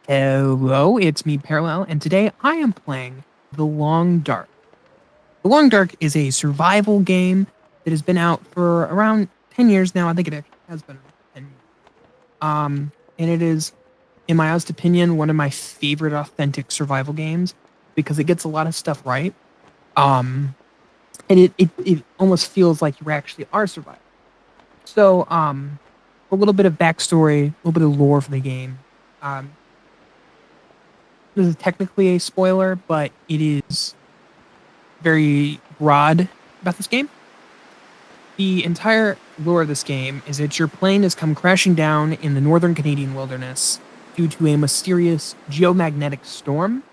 Hello, it's me, Parallel, and today I am playing The Long Dark. The Long Dark is a survival game that has been out for around 10 years now. I think it actually has been 10 years. And it is, in my honest opinion, one of my favorite authentic survival games because it gets a lot of stuff right. Um, and it almost feels like you actually are surviving. So, a little bit of backstory, a little bit of lore for the game. Um, this is technically a spoiler, but it is very broad about this game. The entire lore of this game is that your plane has come crashing down in the northern Canadian wilderness due to a mysterious geomagnetic storm,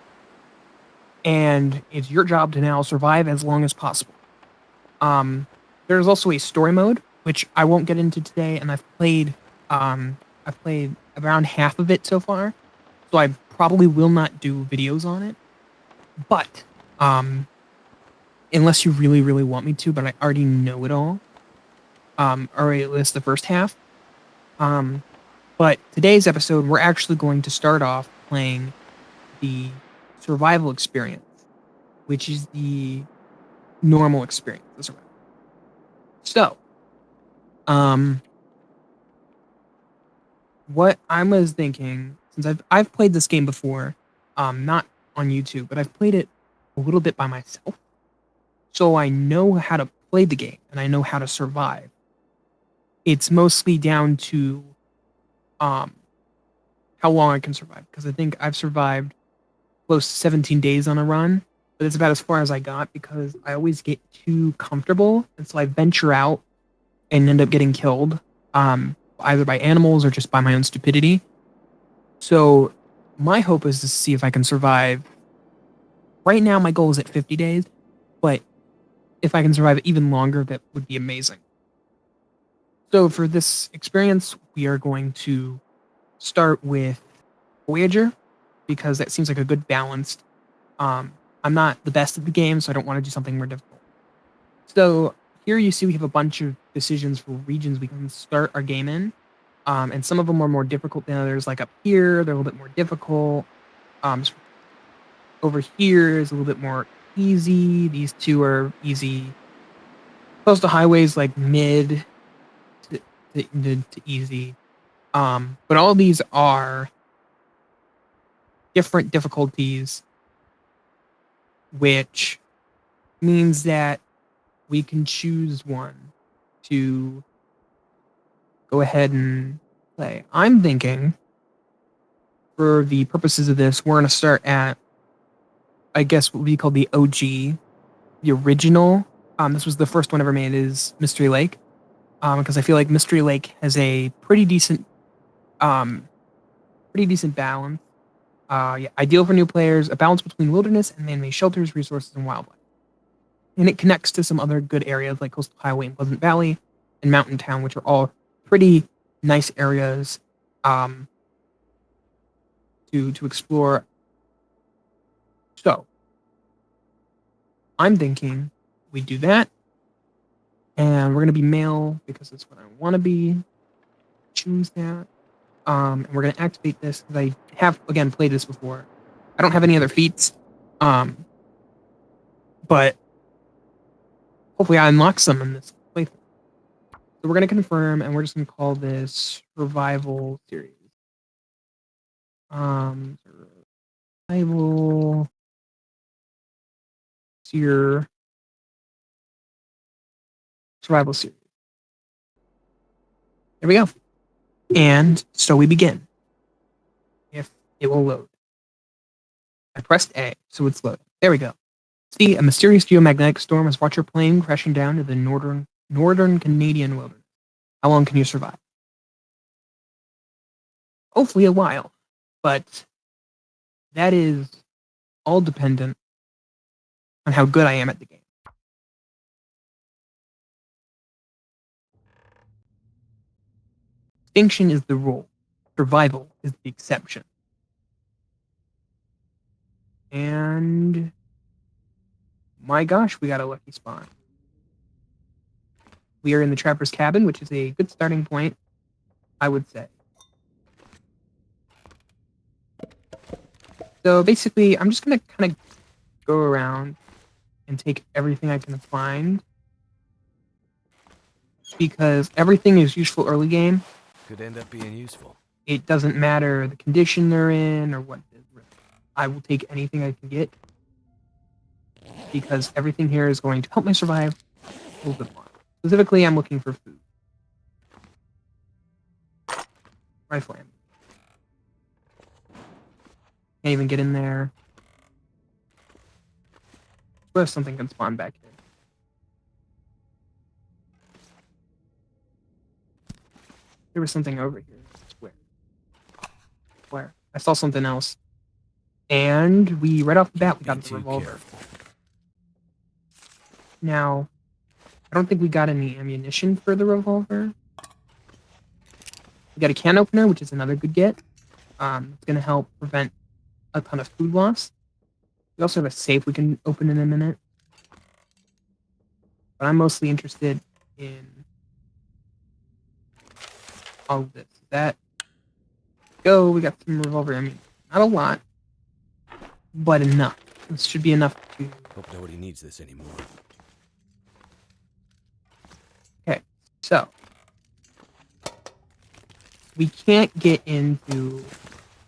and it's your job to now survive as long as possible. There's also a story mode, which I won't get into today, and I've played around half of it so far, so I probably will not do videos on it. But unless you really, really want me to, but I already know it all. Or at least the first half. Um, but today's episode, we're actually going to start off playing the survival experience, which is the normal experience. The survival. So, um, what I was thinking, since I've played this game before, not on YouTube, but I've played it a little bit by myself, so I know how to play the game and I know how to survive. It's mostly down to um how long I can survive, because I think I've survived close to 17 days on a run, but it's about as far as I got because I always get too comfortable, and so I venture out and end up getting killed, either by animals or just by my own stupidity. So my hope is to see if I can survive. Right now, my goal is at 50 days, but if I can survive even longer, that would be amazing. So for this experience, we are going to start with Voyager because that seems like a good balanced. I'm not the best at the game, so I don't want to do something more difficult. So here you see we have a bunch of decisions for regions we can start our game in. And some of them are more difficult than others. Like up here, they're a little bit more difficult. Over here is a little bit more easy. These two are easy. Coastal highways like mid to easy. But all these are different difficulties, which means that we can choose one to go ahead and play. I'm thinking, for the purposes of this, we're going to start at, I guess, what we call the OG, the original. This was the first one ever made, is Mystery Lake, because I feel like Mystery Lake has a um, pretty decent balance. Yeah, ideal for new players, a balance between wilderness and man-made shelters, resources, and wildlife. And it connects to some other good areas like Coastal Highway and Pleasant Valley and Mountain Town, which are all pretty nice areas um, to explore. So I'm thinking we do that, and we're gonna be male because that's what I want to be. Choose that, and we're gonna activate this because I have again played this before. I don't have any other feats, um, but hopefully I unlock some in this playthrough. So we're gonna confirm, and we're just gonna call this survival series. Um, survival seer survival series. There we go. And so we begin. If it will load. I pressed A, so it's loading. There we go. See, a mysterious geomagnetic storm has brought your plane crashing down to the northern Canadian wilderness. How long can you survive? Hopefully a while, but that is all dependent on how good I am at the game. Extinction is the rule. Survival is the exception. And my gosh, we got a lucky spawn. We are in the trapper's cabin, which is a good starting point, I would say. So basically, I'm just gonna kind of go around and take everything I can find because everything is useful early game. Could end up being useful. It doesn't matter the condition they're in or what. I will take anything I can get because everything here is going to help me survive a little bit more. Specifically, I'm looking for food. Rifle ammo. Can't even get in there. What if something can spawn back here? There was something over here. Where? I saw something else. And we, right off the bat, we got the revolver. Now, I don't think we got any ammunition for the revolver. We got a can opener, which is another good get. It's going to help prevent a ton of food loss. We also have a safe we can open in a minute. But I'm mostly interested in all of this. That go, we got some revolver ammunition. Not a lot, but enough. This should be enough to... Hope nobody needs this anymore. Okay, so we can't get into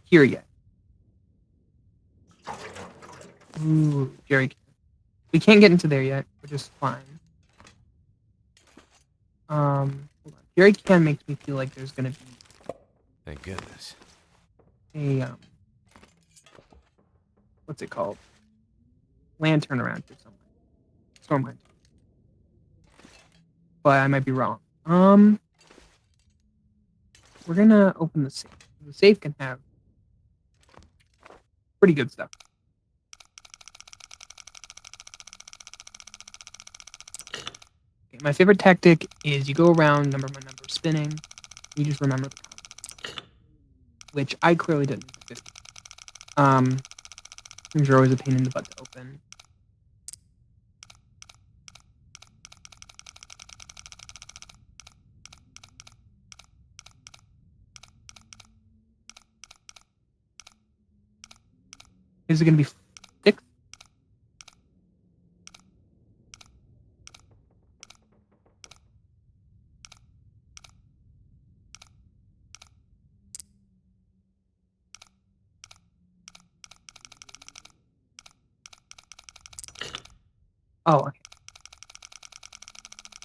here yet. Ooh, Jerry. We can't get into there yet, which is fine. Hold on. Jerry can makes me feel like there's gonna be Thank goodness. a what's it called? Lantern around here somewhere. Storm lantern. But I might be wrong. We're gonna open the safe. The safe can have pretty good stuff. Okay, my favorite tactic is you go around number by number spinning. You just remember the count, which I clearly didn't. 50. Things are always a pain in the butt to open. Is it going to be 6? Oh, okay.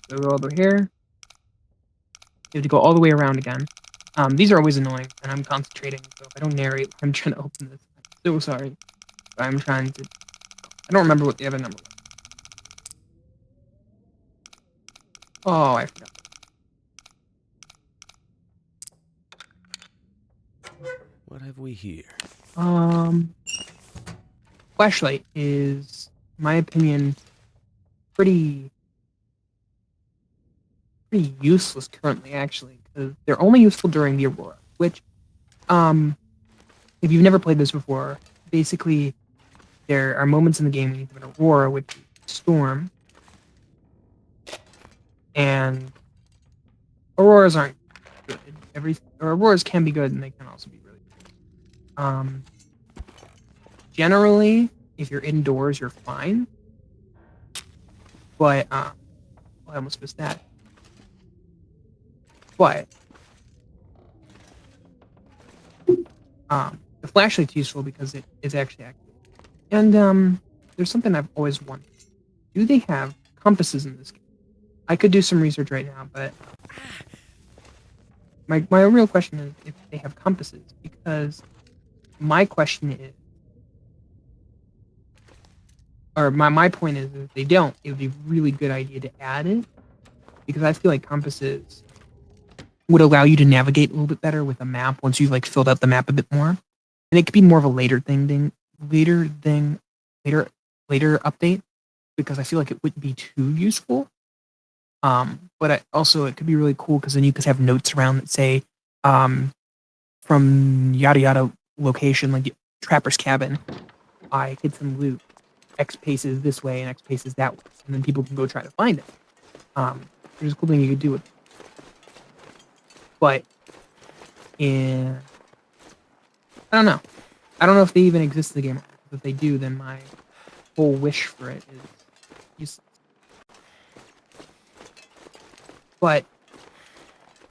So go over here. You have to go all the way around again. These are always annoying, and I'm concentrating, so if I don't narrate, I'm trying to open this. I'm so sorry. But I'm trying to... I don't remember what the other number was. Oh, I forgot. What have we here? Flashlight is, in my opinion, pretty useless currently, actually, because they're only useful during the Aurora, which, if you've never played this before, basically there are moments in the game when you have an Aurora with Storm, and Auroras aren't good. Auroras can be good, and they can also be really good. Generally, if you're indoors, you're fine, but, I almost missed that. But the flashlight's useful because it is actually active. And there's something I've always wondered. Do they have compasses in this game? I could do some research right now, but my real question is if they have compasses, because my question is, or my point is if they don't, it would be a really good idea to add it, because I feel like compasses would allow you to navigate a little bit better with a map once you've like filled out the map a bit more. And it could be more of a later update, because I feel like it wouldn't be too useful. But it could be really cool because then you could have notes around that say, from yada yada location, like Trapper's Cabin, I hid some loot. X paces this way and X paces that way, and then people can go try to find it. There's a cool thing you could do with it. But I don't know. I don't know if they even exist in the game. If they do, then my whole wish for it is useless. But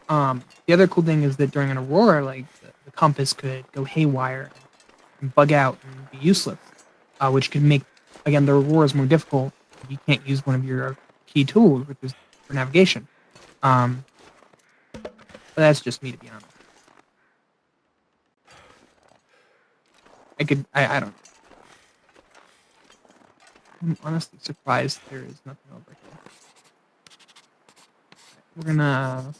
the other cool thing is that during an aurora, like the compass could go haywire and bug out and be useless, which could make again the auroras more difficult if you can't use one of your key tools, which is for navigation. But that's just me, to be honest. I don't know. I'm honestly surprised there is nothing over here. We're gonna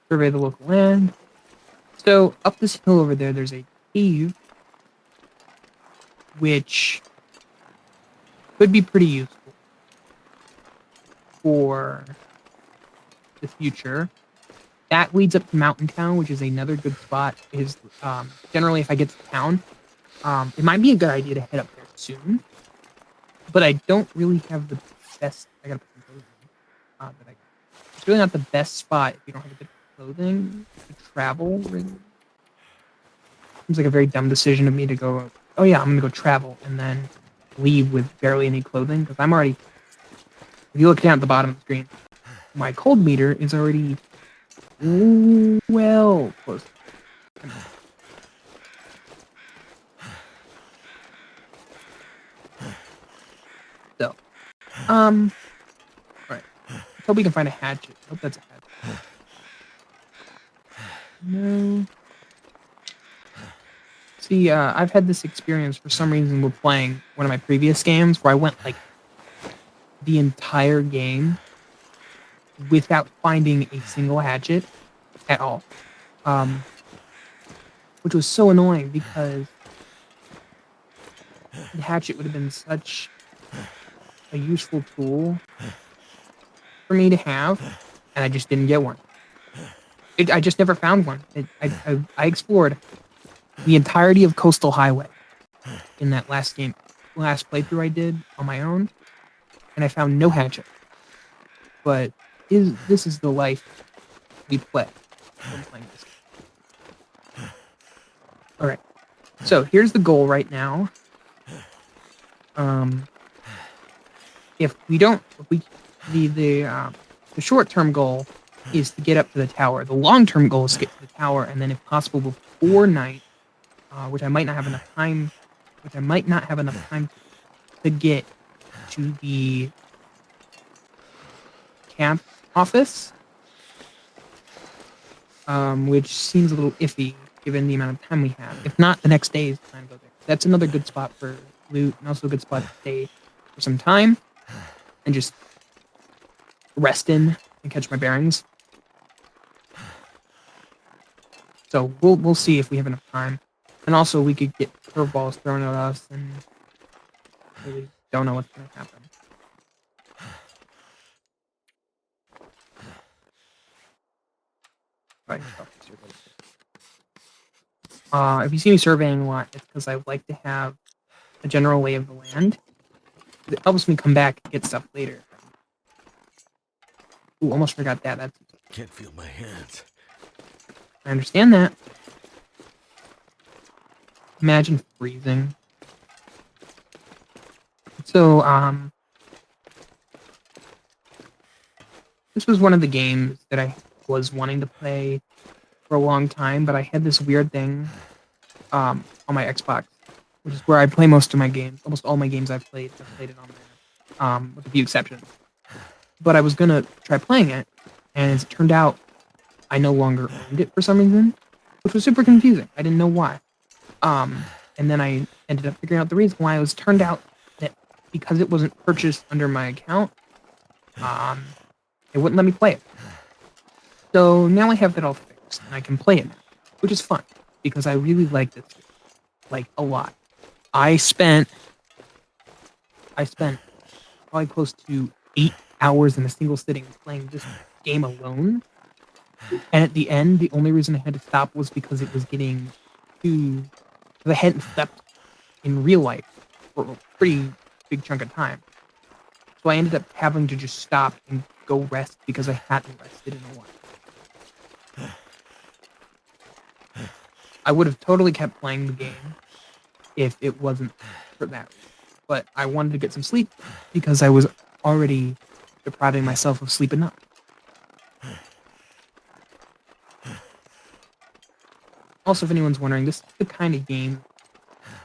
survey the local land. So up this hill over there, there's a cave, which could be pretty useful for the future. That leads up to Mountain Town, which is another good spot. Is generally if I get to town, it might be a good idea to head up there soon. But I don't really have the best. I gotta put some clothes on. But it's really not the best spot if you don't have a good clothing to travel. Really, seems like a very dumb decision of me to go. Oh yeah, I'm gonna go travel and then leave with barely any clothing because I'm already. If you look down at the bottom of the screen, my cold meter is already well close. So, all right. Let's hope we can find a hatchet. I hope that's a hatchet. No. See, I've had this experience for some reason with playing one of my previous games where I went like the entire game without finding a single hatchet at all. Which was so annoying because the hatchet would have been such a useful tool for me to have, and I just didn't get one. I just never found one. I explored the entirety of Coastal Highway in that last playthrough I did on my own, and I found no hatchet. But this is the life we play when playing this game. All right, so here's the goal right now. If the short-term goal is to get up to the tower. The long-term goal is to get to the tower, and then if possible before night, which I might not have enough time. To get to the camp office, which seems a little iffy given the amount of time we have. If not, the next day is the time to go there. That's another good spot for loot, and also a good spot to stay for some time and just rest in and catch my bearings. So we'll see if we have enough time, and also we could get curveballs thrown at us, and really don't know what's going to happen. If you see me surveying a lot, it's because I like to have a general lay of the land. It helps me come back and get stuff later. Ooh, almost forgot that. That's Can't feel my hands. I understand that. Imagine freezing. So, this was one of the games that I was wanting to play for a long time, but I had this weird thing on my Xbox, which is where I play most of my games. Almost all my games I've played it on there, with a few exceptions. But I was gonna try playing it, and as it turned out, I no longer owned it for some reason, which was super confusing. I didn't know why. And then I ended up figuring out the reason why. It was turned out that because it wasn't purchased under my account, it wouldn't let me play it. So now I have that all fixed, and I can play it now, which is fun because I really like this game, like a lot. I spent probably close to 8 hours in a single sitting playing this game alone. And at the end, the only reason I had to stop was because it was getting too. I hadn't slept in real life for a pretty big chunk of time. So I ended up having to just stop and go rest because I hadn't rested in a while. I would have totally kept playing the game if it wasn't for that reason. But I wanted to get some sleep because I was already depriving myself of sleep enough. Also, if anyone's wondering, this is the kind of game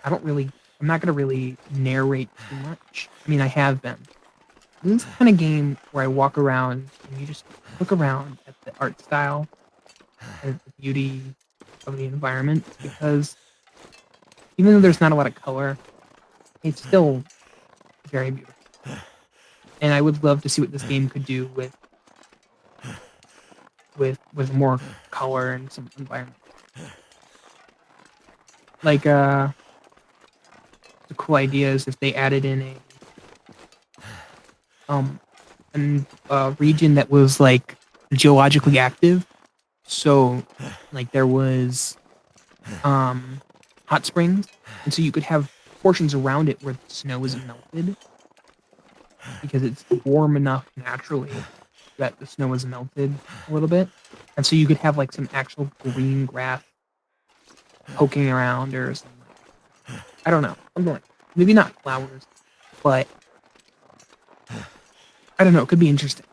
I'm not going to really narrate too much. I mean, I have been. This is the kind of game where I walk around and you just look around at the art style and the beauty of the environment, because even though there's not a lot of color, it's still very beautiful. And I would love to see what this game could do with more color and some environment. Like the cool idea is if they added in a region that was like geologically active. So like there was hot springs, and so you could have portions around it where the snow is melted because it's warm enough naturally that the snow is melted a little bit, and so you could have like some actual green grass poking around or something. I don't know. Maybe not flowers, but I don't know. It could be interesting.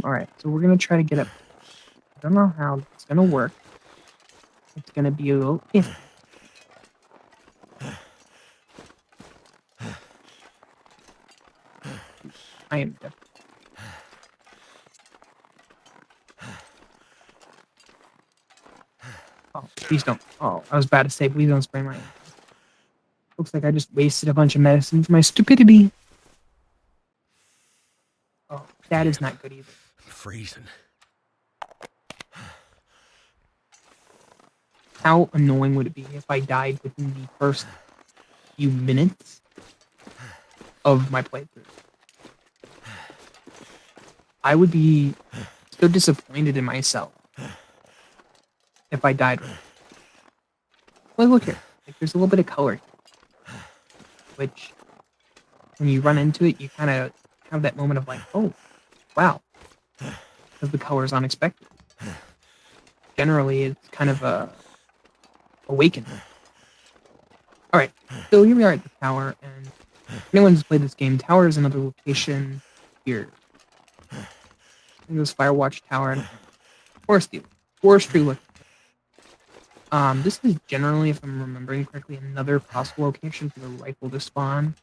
All right. So we're gonna try to get up. I don't know how it's gonna work. It's gonna be a little iffy. I am definitely. Oh, please don't. Oh, I was about to say, please don't spray my. Looks like I just wasted a bunch of medicine for my stupidity. Oh, that is not good either. I'm freezing. How annoying would it be if I died within the first few minutes of my playthrough? I would be so disappointed in myself if I died. Well, look here. Like, there's a little bit of color, which when you run into it, you kind of have that moment of like, oh, wow, because the color is unexpected. Generally, it's kind of a awakening. All right, so here we are at the tower, and if anyone's played this game, tower is another location here. And this Firewatch Tower and forestry look. This is generally, if I'm remembering correctly, another possible location for the rifle to spawn,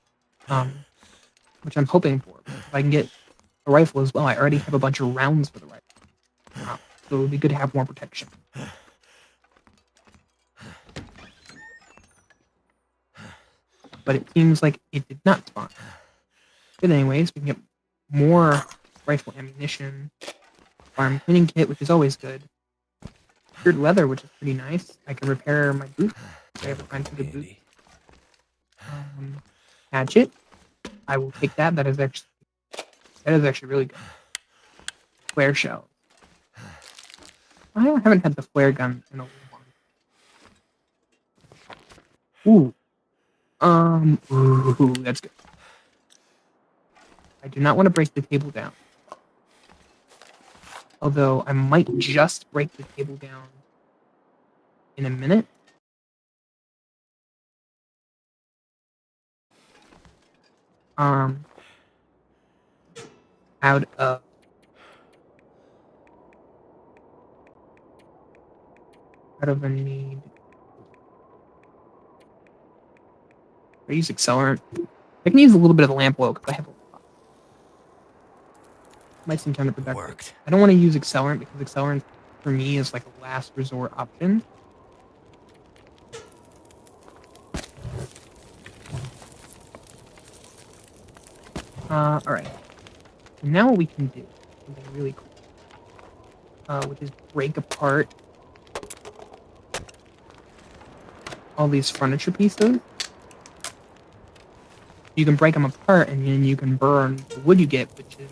which I'm hoping for. If I can get a rifle as well, I already have a bunch of rounds for the rifle, so it would be good to have more protection. But it seems like it did not spawn. But anyways, we can get more rifle ammunition, farm cleaning kit, which is always good. Cured leather, which is pretty nice. I can repair my boot. I have to find some good boots. Hatchet. I will take that. That is actually really good. Flare shells. I haven't had the flare gun in a long. Ooh, that's good. I do not want to break the table down. Although I might just break the table down in a minute. Out of a need. I use accelerant. I can use a little bit of the lamp oil because I have a lot. Might seem counterproductive. Worked. I don't want to use accelerant because accelerant for me is like a last resort option. All right. So now what we can do something really cool, which is break apart all these furniture pieces. You can break them apart, and then you can burn the wood you get, which is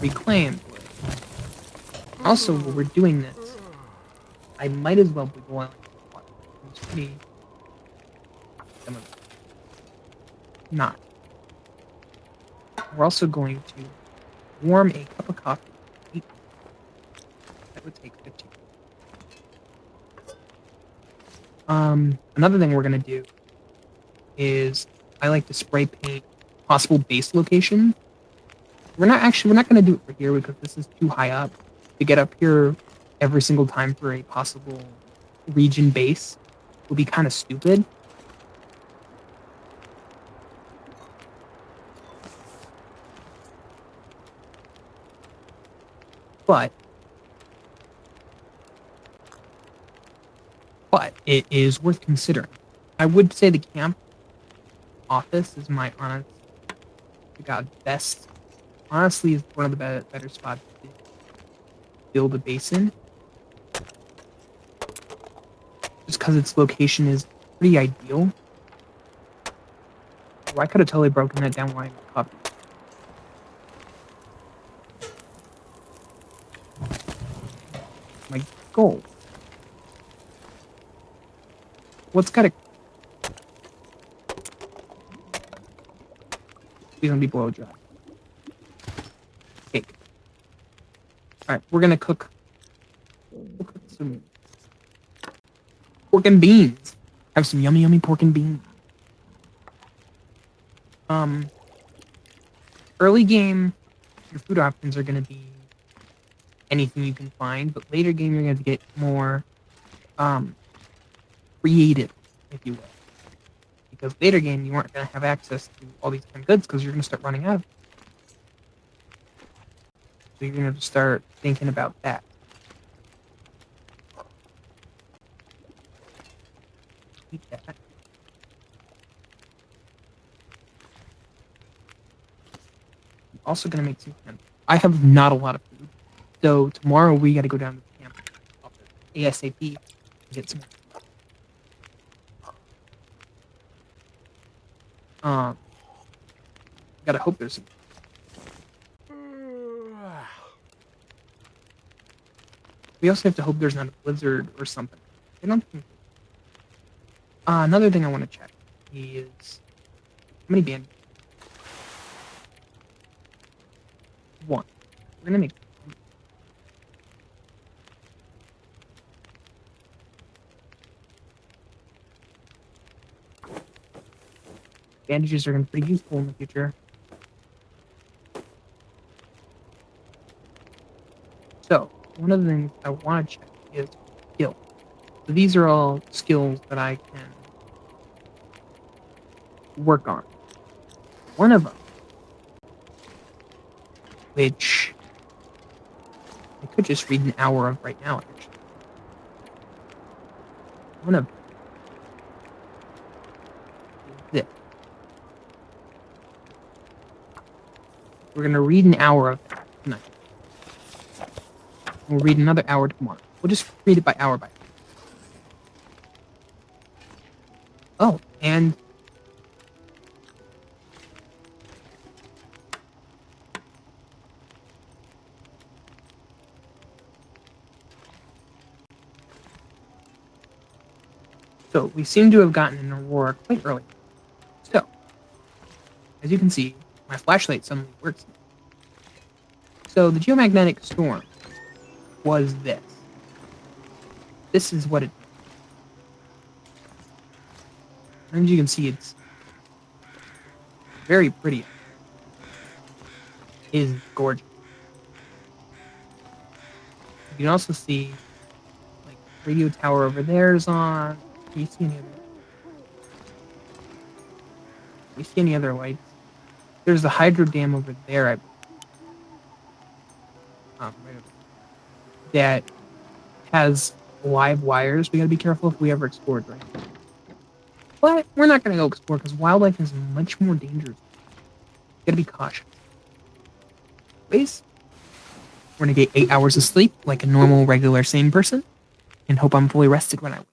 reclaimed wood. Also, while we're doing this, I might as well be boiling water. It's pretty. Some of it. Not. We're also going to warm a cup of coffee. That would take 15. Another thing we're gonna do is I like to spray paint possible base location. We're not gonna do it for here because this is too high up to get up here every single time for a possible region base. Would be kind of stupid. But it is worth considering. I would say the camp office is my honest to God best. Honestly, is one of the better spots to build a base in, just because its location is pretty ideal. Oh, I could have totally broken that down while I made coffee. My goal. What's got to be gonna be blow dry? Cake. All right, we're gonna cook. We'll cook some pork and beans. Have some yummy pork and beans. Um, early game, your food options are gonna be anything you can find, but later game you're gonna get more creative, if you will. Because later game you aren't gonna have access to all these kind of goods because you're gonna start running out of it. So you're gonna have to start thinking about that. Eat that. I'm also gonna make some camp. I have not a lot of food. So tomorrow we gotta go down to the camp office ASAP and get some more. Gotta hope there's some. We also have to hope there's not a blizzard or something. I don't think. Another thing I want to check is how many bandages? One. We're gonna make. Bandages are gonna be pretty useful in the future. So one of the things I want to check is skill. So these are all skills that I can work on. One of them, which I could just read an hour of right now, actually. One of them is this. We're gonna read an hour of that tonight. We'll read another hour tomorrow. We'll just read it by hour by hour. Oh, and so we seem to have gotten an aurora quite early. So, as you can see, my flashlight suddenly works. So the geomagnetic storm was this. This is what it. And as you can see, it's very pretty. It is gorgeous. You can also see, like, radio tower over there is on. Do you see any other? Do you see any other lights? There's the hydro dam over there. Right over there, that has live wires. We gotta be careful if we ever explore it, right? But we're not gonna go explore because wildlife is much more dangerous. Gotta be cautious. Anyways, we're gonna get 8 hours of sleep like a normal, regular, sane person, and hope I'm fully rested when I wake.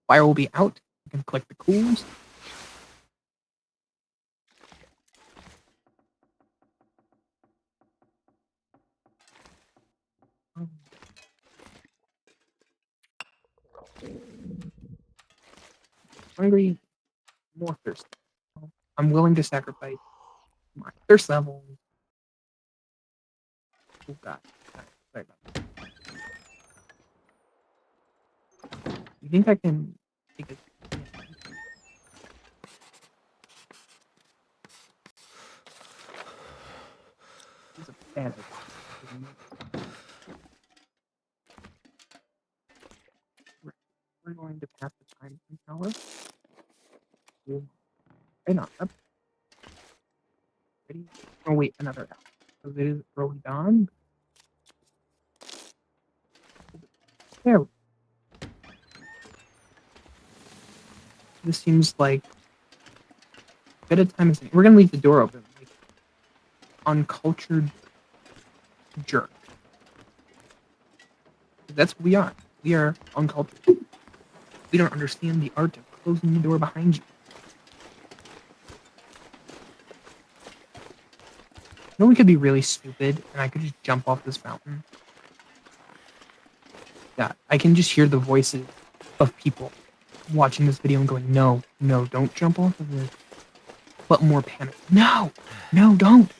Fire will be out. You can collect the cools. Hungry, more thirsty. I'm willing to sacrifice my thirst level. Oh god. Sorry about that. You think I can take a This is a bad idea. We're going to pass the time tower. Why not? Up. Ready? Oh wait, another hour. So it is early dawn. There. This seems like a bit of time is. We're gonna leave the door open. Like uncultured jerk. That's what we are. We are uncultured. We don't understand the art of closing the door behind you. You know, we could be really stupid, and I could just jump off this mountain. Yeah, I can just hear the voices of people watching this video and going, "No, no, don't jump off of this." But more panic. No, no, don't.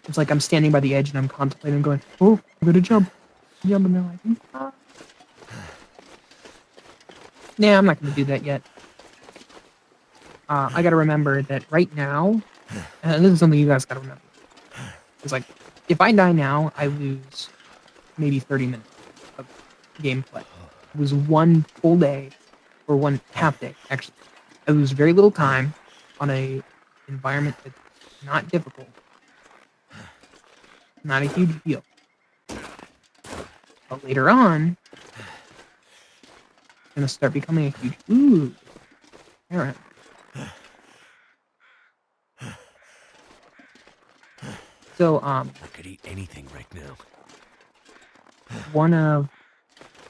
It's like I'm standing by the edge and I'm contemplating, going, "Oh, I'm gonna jump." Jump, and they're like, "Ah." Nah, I'm not gonna do that yet. I gotta remember that right now, and this is something you guys gotta remember. It's like, if I die now, I lose maybe 30 minutes of gameplay. It was one full day, or one half day, actually. I lose very little time on a environment that's not difficult. Not a huge deal. But later on, it's gonna start becoming a huge alright. So I could eat anything right now. one of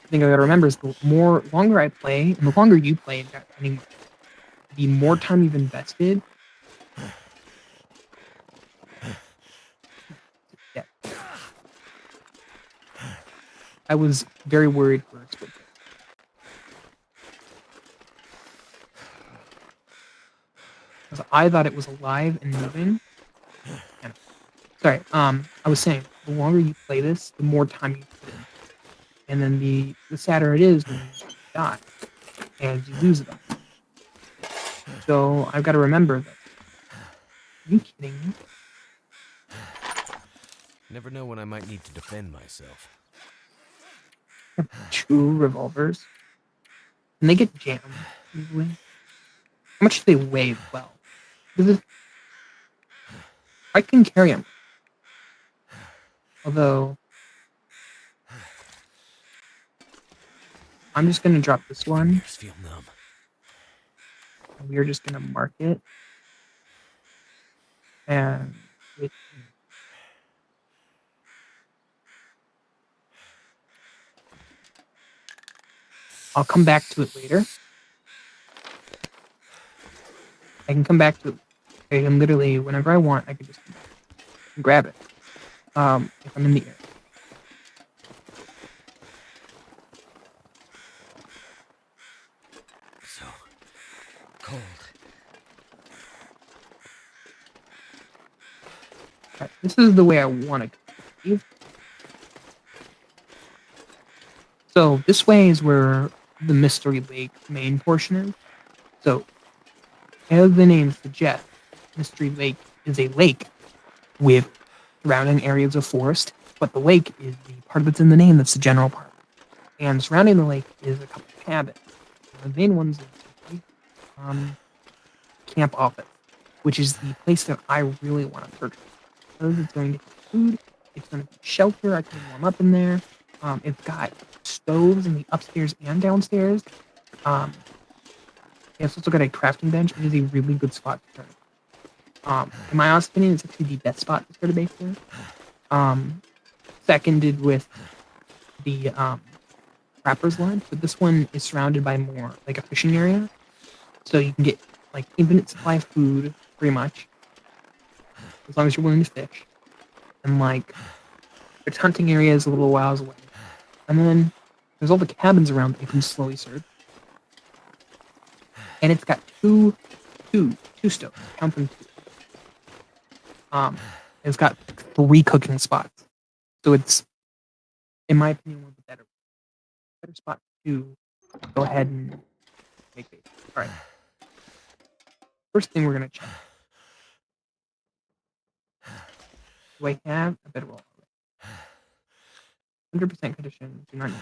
the thing I gotta remember is the longer I play, and the longer you play, anyway, the more time you've invested. Yeah. I was very worried for Squid Game. Because I thought it was alive and moving. And, sorry, I was saying the longer you play this, the more time you put in. And then the sadder it is when you die and you lose it all. So I've got to remember that. Are you kidding me? Never know when I might need to defend myself. 2 revolvers. And they get jammed usually. How much do they weigh well? Because I can carry them. Although I'm just gonna drop this one. Fingers feel numb. And we're just gonna mark it. And I'll come back to it later. I can come back to it. I can literally, whenever I want, I can just grab it. If I'm in the air. So cold. Right, this is the way I want to go. So this way is where the Mystery Lake main portion is. So, as the name suggests, Mystery Lake is a lake with surrounding areas of forest, but the lake is the part that's in the name that's the general part. And surrounding the lake is a couple of cabins. The main ones is Camp Office, which is the place that I really want to purchase. Because it's going to have food, it's going to be shelter, I can warm up in there. It's got stoves in the upstairs and downstairs. It's also got a crafting bench. It is a really good spot to start. In my honest opinion, it's actually the best spot to start a base there. Seconded with the Trapper's Lodge, but this one is surrounded by more like a fishing area. So you can get like infinite supply of food, pretty much. As long as you're willing to fish. And like its hunting area is a little whiles away. And then There's all the cabins around that you can slowly search. And it's got two stoves. Count them two. It's got 3 cooking spots. So it's, in my opinion, one of the better spots to go ahead and make bacon. All right. First thing we're gonna check. Do I have a bedroll? 100% condition. Do not need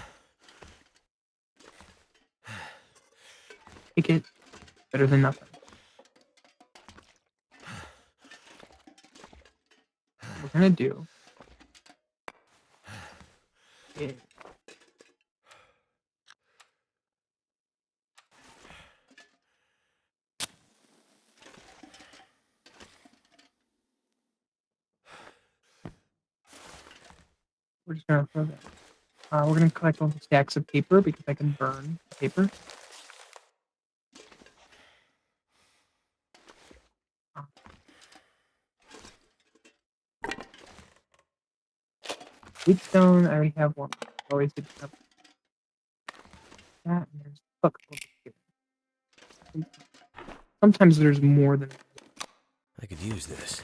it. Take it. Better than nothing. What we're gonna do is we're just gonna throw that. We're gonna collect all the stacks of paper because I can burn the paper. Uh, Wheatstone, I already have one. Always good to have that. And there's hook over here. Sometimes there's more than I could use this.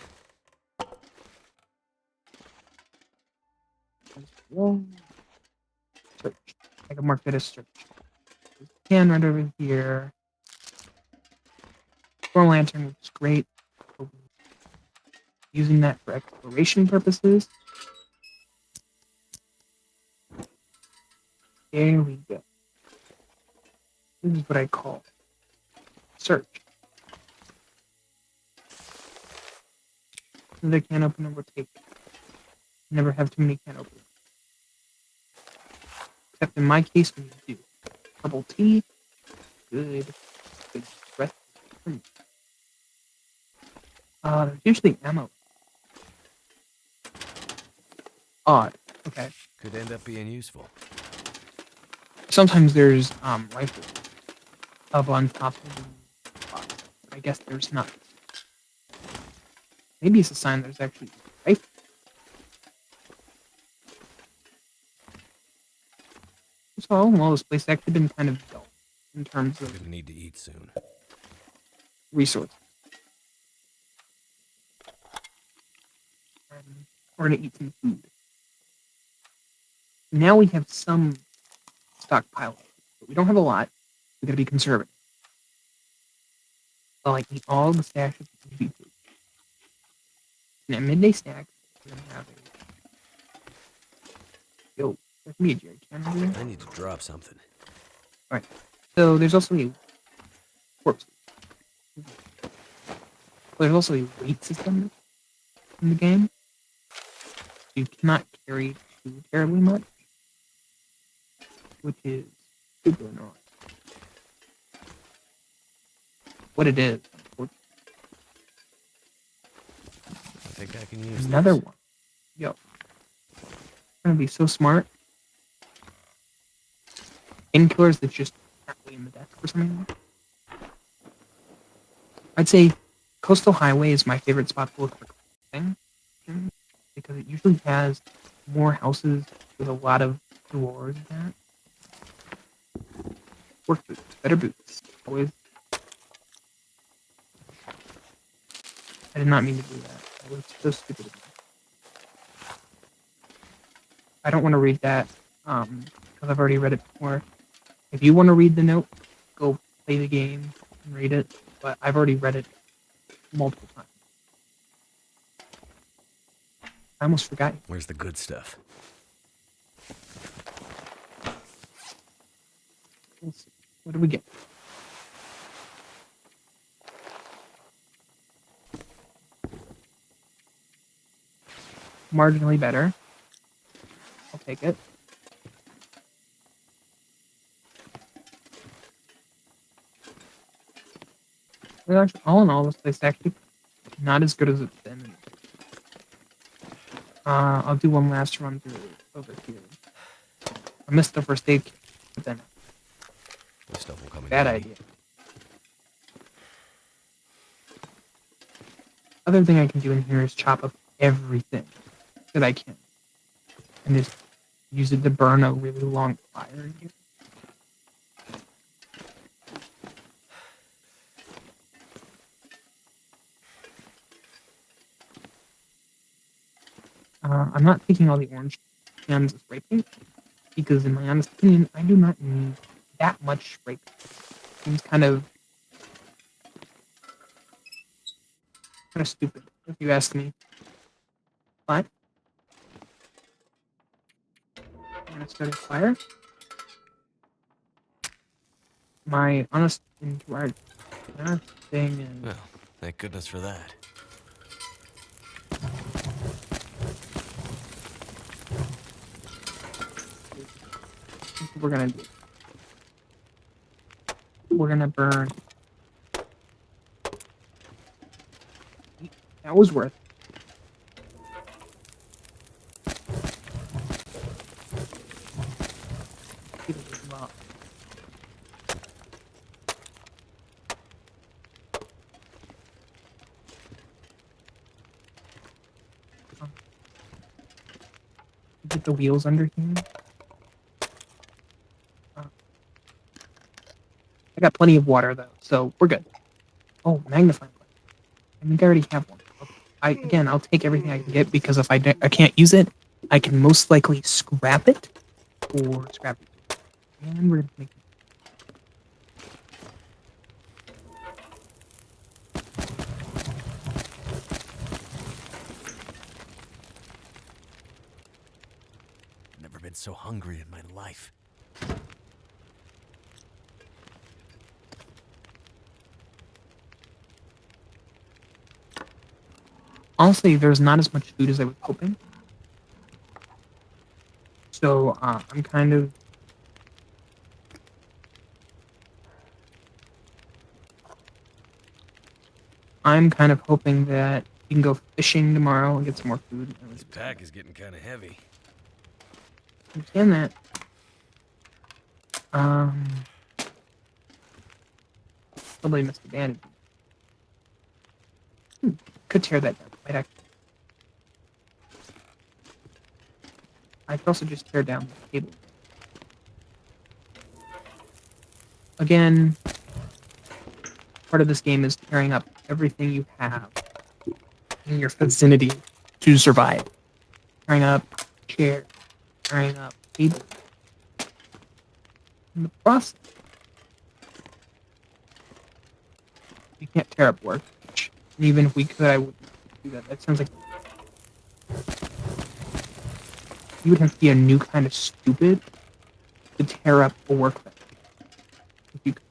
one. Search. I can mark that as search. There's a can right over here. Storm lantern, which is great. Using that for exploration purposes. There we go. This is what I call search. The can opener will take it. Never have too many can openers. Except in my case, when you do double T, good breath. There's usually ammo. Odd. Okay. Could end up being useful. Sometimes there's rifles of unstoppable spots. I guess there's not. Maybe it's a sign there's actually a rifle. So all in all, this place actually been kind of dull in terms of Gonna need to eat soon. resources. We're gonna eat some food. Now we have some stockpile, but we don't have a lot. We gotta be conservative. So I eat all the stash of food. And at midday snack, we're gonna have yo, that's me, Jerry. Can I do that? I need to drop something. Alright. So there's also a corpse. There's also a weight system in the game. You cannot carry too terribly much, which is super annoying. what it is. I think I can use Another this. one. Yo. I'm gonna be so smart. Painkillers that just happily in the desk for some reason. I'd say Coastal Highway is my favorite spot to look for thing because it usually has more houses with a lot of doors in that. Work boots, better boots. Always. I did not mean to do that. That was so stupid of me. I don't want to read that because I've already read it before. If you want to read the note, go play the game and read it. But I've already read it multiple times. I almost forgot. Where's the good stuff? Let's see. What do we get? Marginally better. I'll take it. Well, actually, all in all, this place actually not as good as it's been. I'll do one last run through over here. I missed the first aid kit, but then This stuff will come in bad handy. idea. Other thing I can do in here is chop up everything that I can. And just use it to burn a really long fire in here. I'm not taking all the orange cans of spray paint because, in my honest opinion, I do not need that much spray paint. Seems kind of stupid, if you ask me. But I'm gonna start a fire. My honest thing is, Well, thank goodness for that. we're gonna do. We're gonna burn. That was worth. Get the wheels under here. I got plenty of water though, so we're good. Oh, magnifying glass. I think I already have one. Okay. I'll take everything I can get because if I can't use it, I can most likely scrap it or scrap it. And we're gonna make it. Never been so hungry in my life. Honestly, there's not as much food as I was hoping. So I'm kind of hoping that we can go fishing tomorrow and get some more food. This pack is getting kind of heavy. Understand that. Somebody must have abandoned me. Could tear that down. Might actually. I could also just tear down the table. Again, part of this game is tearing up everything you have in your vicinity to survive. Tearing up chair, tearing up table. In the process, you can't tear up workbench. And even if we could, I wouldn't do that. That sounds like you would have to be a new kind of stupid to tear up a workbench. If you could.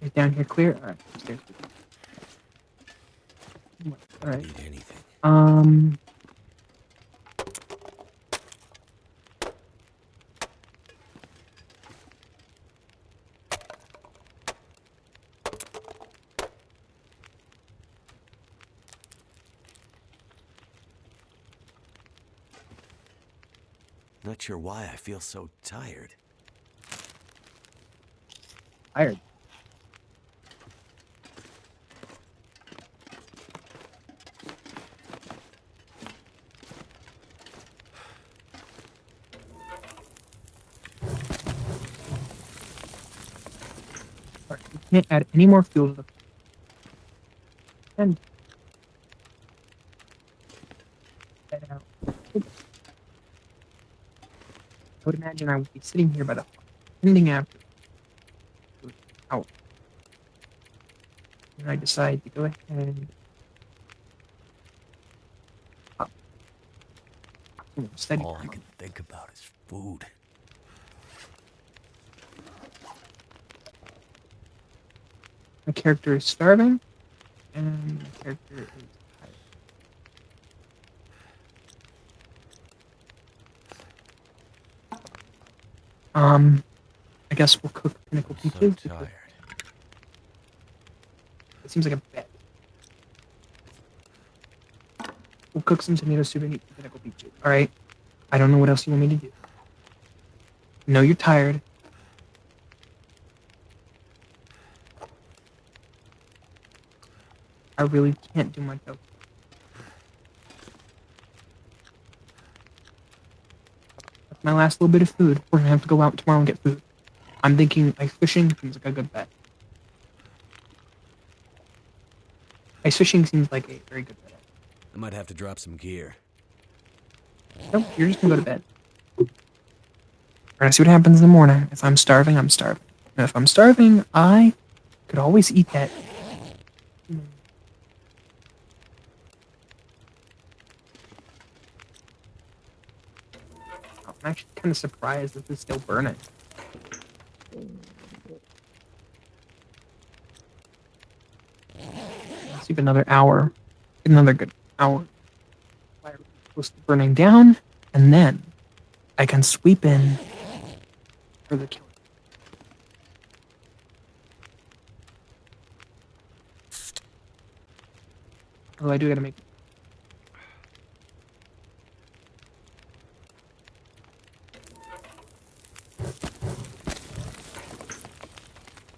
Is down here clear? All right, upstairs. All right. Need anything. Not sure why I feel so tired. Tired. All right, we can't add any more fuel to the and that out. I would imagine I would be sitting here by the ending after. Out. And I decide to go ahead. Steady. All I can think about is food. My character is starving, and my character is tired. I guess we'll cook pinnacle peaches. So tired. It seems like a bet. We'll cook some tomato soup and eat pinnacle peaches. All right. I don't know what else you want me to do. I know you're tired. I really can't do much else. My last little bit of food. We're gonna have to go out tomorrow and get food. I'm thinking ice fishing seems like a good bet. Ice fishing seems like a very good bet. I might have to drop some gear. Nope, you're just gonna go to bed. We're gonna see what happens in the morning. If I'm starving, I'm starving. And if I'm starving, I could always eat that. I'm actually kind of surprised that this is still burning. Sleep another hour. Another good hour. Fire close to burning down, and then I can sweep in for the killing. Although I do gotta make.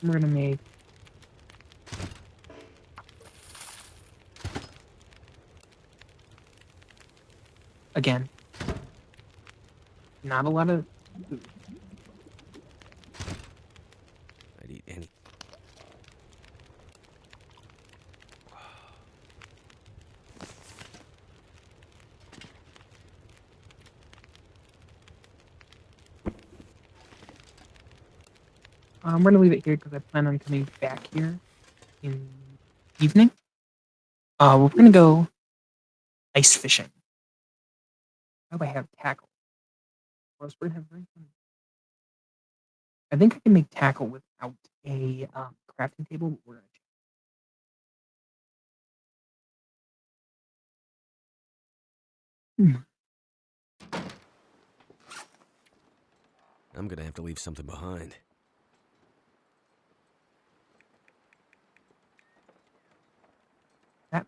We're gonna make. Again, not a lot of food. I'd eat any. We're gonna leave it here because I plan on coming back here in evening. We're gonna go ice fishing. I hope I have tackle. Or else we're gonna have very fun. I think I can make tackle without a crafting table. But we're gonna check. I'm gonna have to leave something behind. That.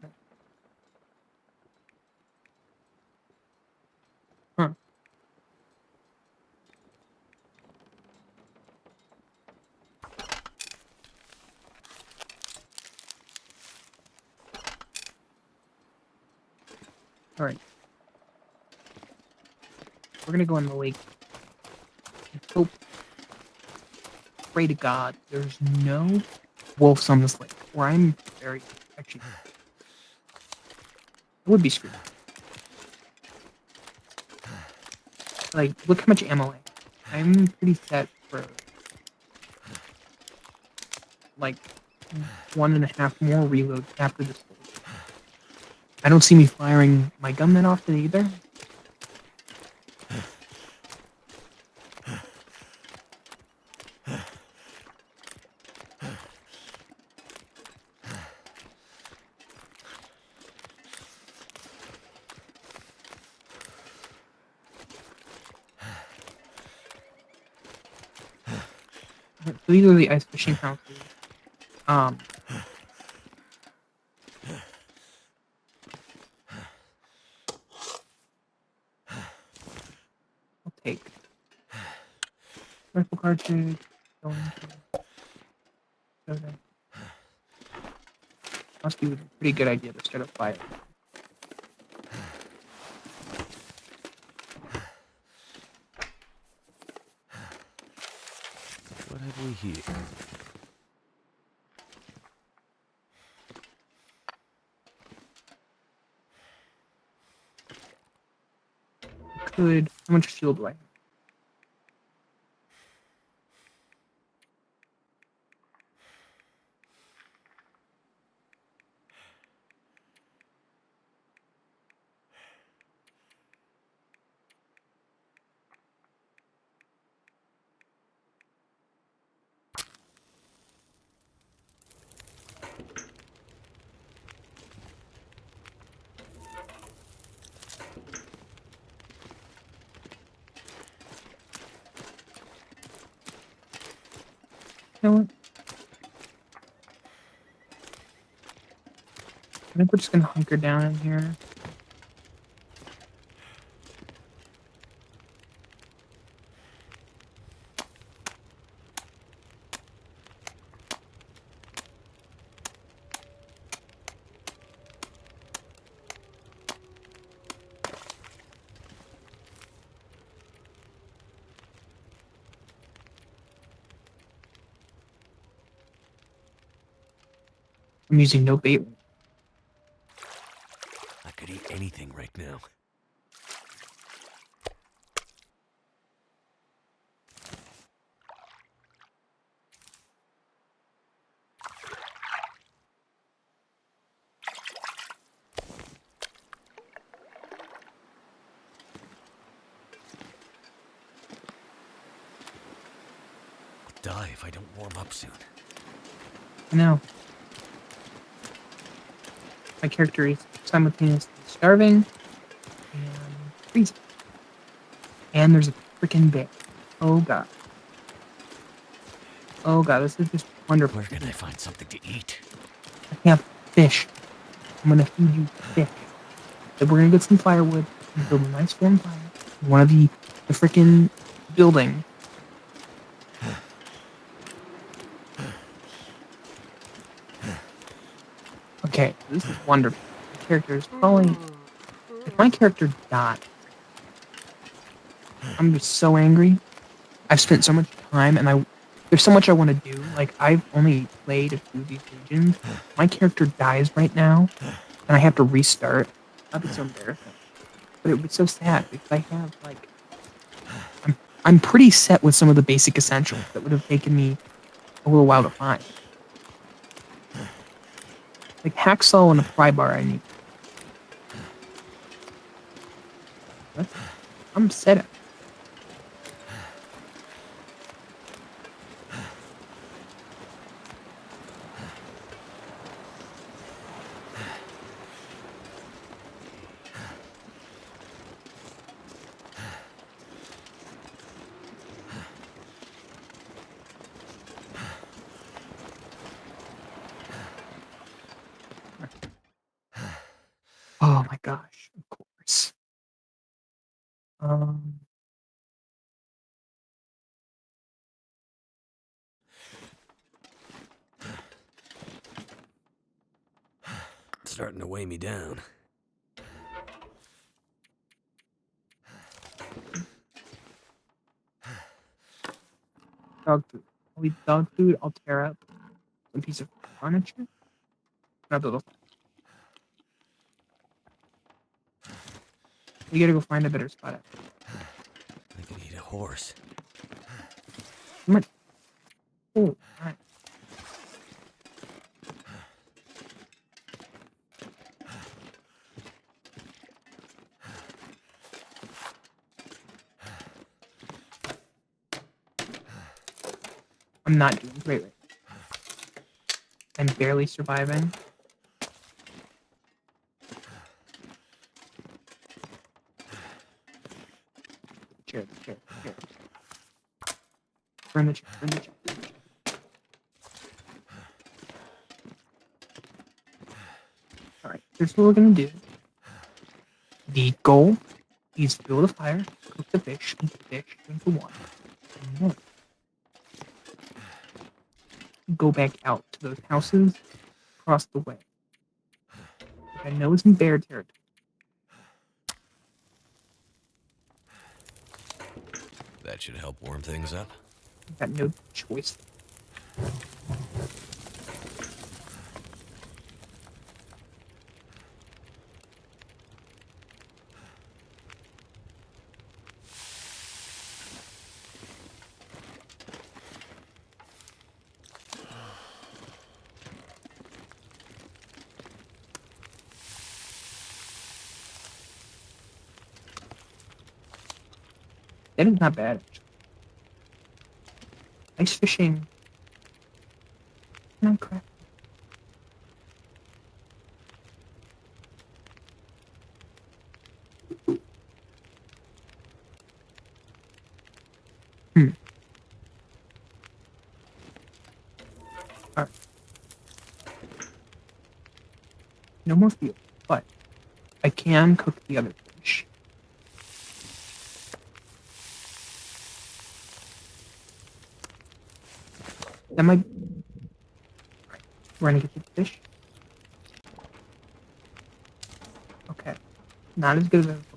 Huh. All right. We're gonna go in the lake. And hope, pray to God, there's no wolves on this lake. Or I'm very actually. I would be screwed. Like, look how much ammo I have. I'm pretty set for like 1.5 more reloads after this. I don't see me firing my gun that often either. So these are the ice fishing houses. Um, I'll take rifle cartridge. Okay. Must be a pretty good idea to start a fire. What have we here? Could how much fuel do I have? You know what? I think we're just gonna hunker down in here. I'm using no bait. I could eat anything right now. I'll die if I don't warm up soon. Now, my character is simultaneously starving and freezing. And there's a freaking bear. Oh god. Oh god, this is just wonderful. Where can I find something to eat? I have fish. I'm gonna feed you fish. So we're gonna get some firewood and build a nice warm fire in one of the freaking building. Okay, this is wonderful. My character is probably if my character dies, I'm just so angry. I've spent so much time and there's so much I want to do. Like I've only played a few of these regions. My character dies right now and I have to restart. That'd be so embarrassing. But it would be so sad because I have like I'm pretty set with some of the basic essentials that would have taken me a little while to find. Like hacksaw and a pry bar I need. I'm set at. Oh my gosh, of course. Um, It's starting to weigh me down. dog food. I'll eat dog food. I'll tear up some piece of furniture. Another little. We gotta go find a better spot. I could eat a horse. Come on. Oh, all right. I'm not doing great right now. I'm barely surviving. Chair, chair, chair. Burn the chair, burn the chair. Burn the chair. All right, here's what we're gonna do. The goal is to build a fire, cook the fish, eat the fish, drink the water, and then go back out to those houses across the way. Which I know is in bear territory. That should help warm things up. I've got no choice. That is not bad. Actually. Ice fishing. No crap. Hmm. All right. No more fuel, but I can cook the other fish. That might. Right. We're gonna get the fish. Okay. Not as good as I was hoping.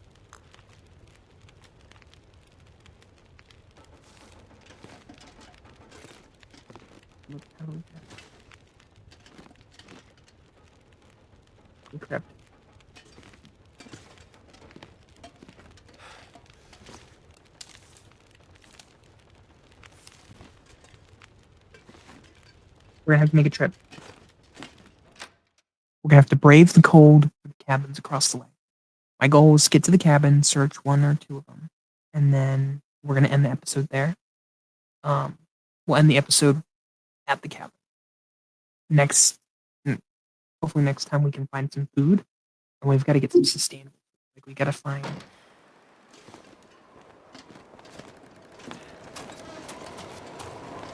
How do we get- Okay. We're gonna have to make a trip. We're gonna have to brave the cold for the cabins across the way. My goal is to get to the cabin, search one or two of them, and then we're gonna end the episode there. Um, we'll end the episode at the cabin. Next, hopefully next time we can find some food, and we've got to get some sustainable. Like we got to find.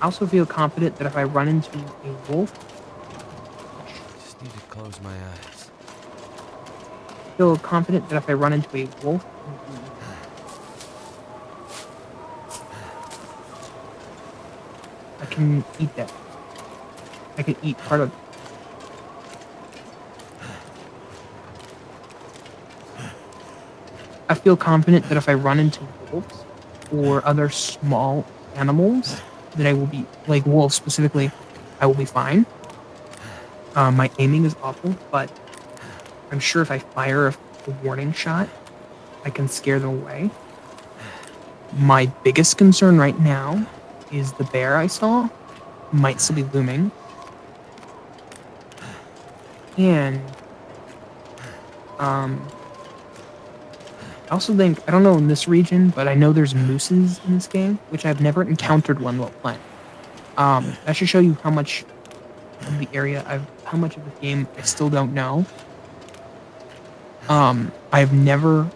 I also feel confident that if I run into a wolf, Just need to close my eyes. I feel confident that if I run into a wolf, I can eat that. I can eat part of. I feel confident that if I run into wolves or other small animals, that I will be like wolves specifically, I will be fine. My aiming is awful, but I'm sure if I fire a warning shot, I can scare them away. My biggest concern right now is the bear I saw might still be looming. And I also think I don't know in this region, but I know there's mooses in this game, which I've never encountered one while playing. That should show you how much of the area how much of the game I still don't know. I've never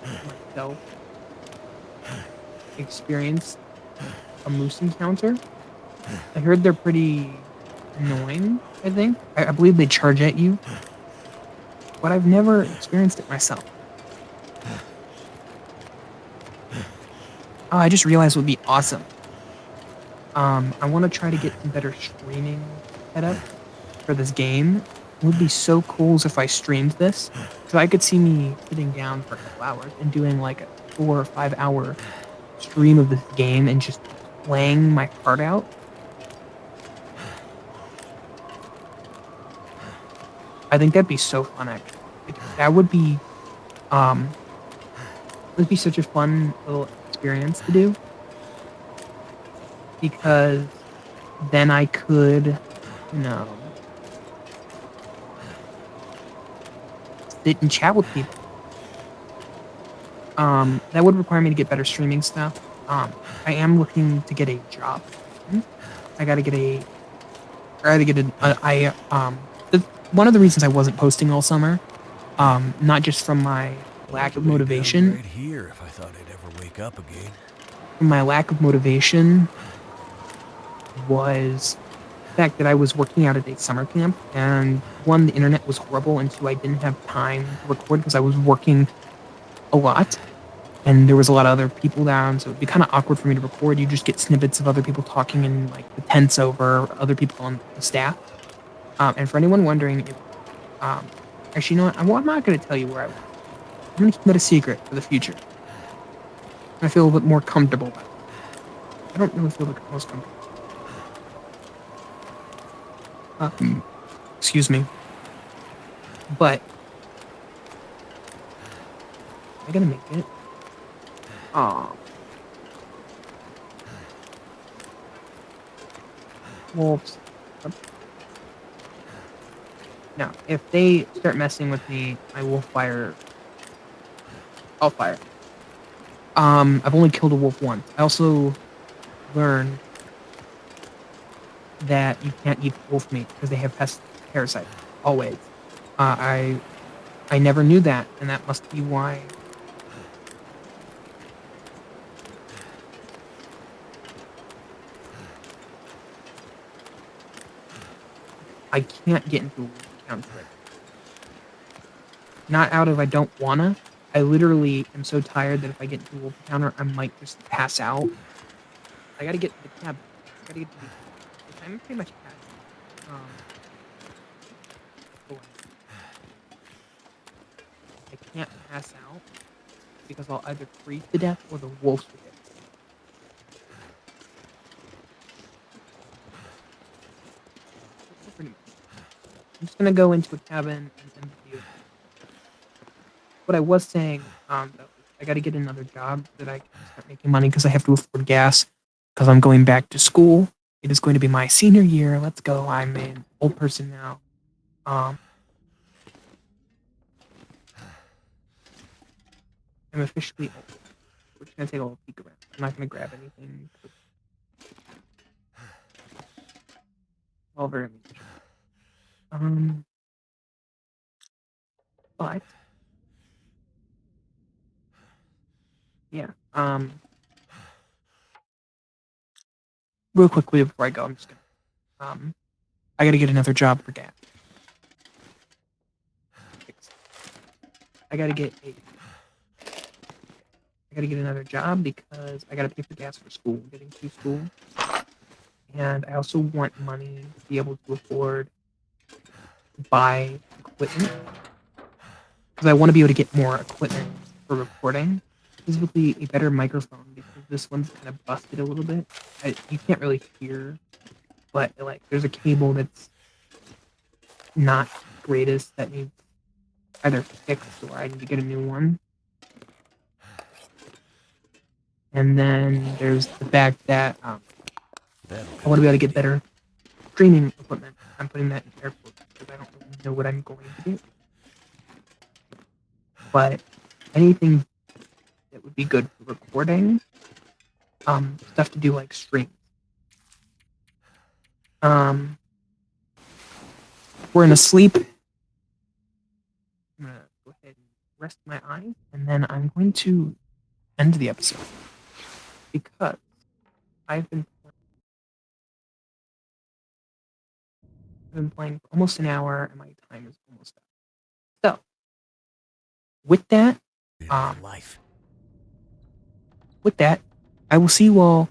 myself experienced a moose encounter. I heard they're pretty annoying, I think. I believe they charge at you, but I've never experienced it myself. Oh, I just realized would be awesome. I want to try to get some better streaming setup for this game. It would be so cool if I streamed this. So I could see me sitting down for a couple hours and doing like a 4 or 5 hour stream of this game and just playing my heart out. I think that'd be so fun actually. That would be such a fun little experience to do because then I could, you know, sit and chat with people. That would require me to get better streaming stuff. I am looking to get a job. I gotta get a, I gotta get one of the reasons I wasn't posting all summer, not just from my lack of motivation, Right here if I thought I'd ever wake up again. my lack of motivation was the fact that I was working out at a summer camp, and one, the internet was horrible, and two, I didn't have time to record because I was working a lot. And there was a lot of other people down, so it'd be kind of awkward for me to record. You just get snippets of other people talking in like the tents over other people on the staff. And for anyone wondering if, actually, you know what? I'm not going to tell you where I was. I'm going to keep it a secret for the future. I feel a bit more comfortable about it. I don't really feel the most comfortable. Excuse me. But am I going to make it? Wolves. Now, if they start messing with me, I will fire. I'll fire. I've only killed a wolf once. I also learned that you can't eat wolf meat because they have parasites. Always. I never knew that, and that must be why. I can't get into a wolf encounter right now. Not out of I don't wanna. I literally am so tired that if I get into a wolf encounter, I might just pass out. I gotta get to the cabin. I gotta get to the cabin. Which I'm pretty much at. Go ahead. I can't pass out because I'll either freeze to death or the wolves will get me. Pretty much. I'm just gonna go into a cabin and end the video. What I was saying, though, is I got to get another job so that I can start making money because I have to afford gas because I'm going back to school. It is going to be my senior year. Let's go. I'm an old person now. Um, I'm officially old. We're just gonna take a little peek around. I'm not gonna grab anything. All very much. Um, but yeah. Real quickly before I go, I'm just gonna I gotta get another job for gas. I gotta get a I gotta get another job because I gotta pay for gas for school, getting to school. And I also want money to be able to afford to buy equipment. Because I want to be able to get more equipment for recording. Specifically a better microphone because this one's kind of busted a little bit. You can't really hear, but like there's a cable that's not greatest that needs either fixed or I need to get a new one. And then there's the fact that I want to be able to get better streaming equipment. I'm putting that in air quotes because I don't really know what I'm going to get. But anything that would be good for recording, stuff to do like streams. We're in a sleep. I'm gonna go ahead and rest my eyes, and then I'm going to end the episode because I've been playing for almost an hour, and my time is almost up. So, with that, um, life. with that, I will see you all.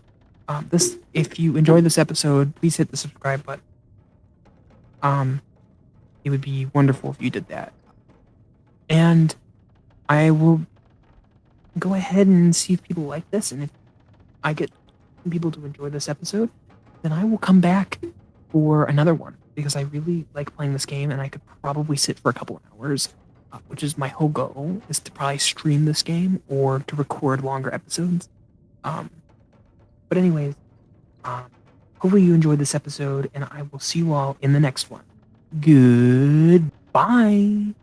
If you enjoyed this episode, please hit the subscribe button. It would be wonderful if you did that, and I will go ahead and see if people like this, and if I get people to enjoy this episode, then I will come back for another one because I really like playing this game, and I could probably sit for a couple of hours, which is my whole goal, is to probably stream this game or to record longer episodes. Um, but anyways, hopefully you enjoyed this episode, and I will see you all in the next one. Goodbye.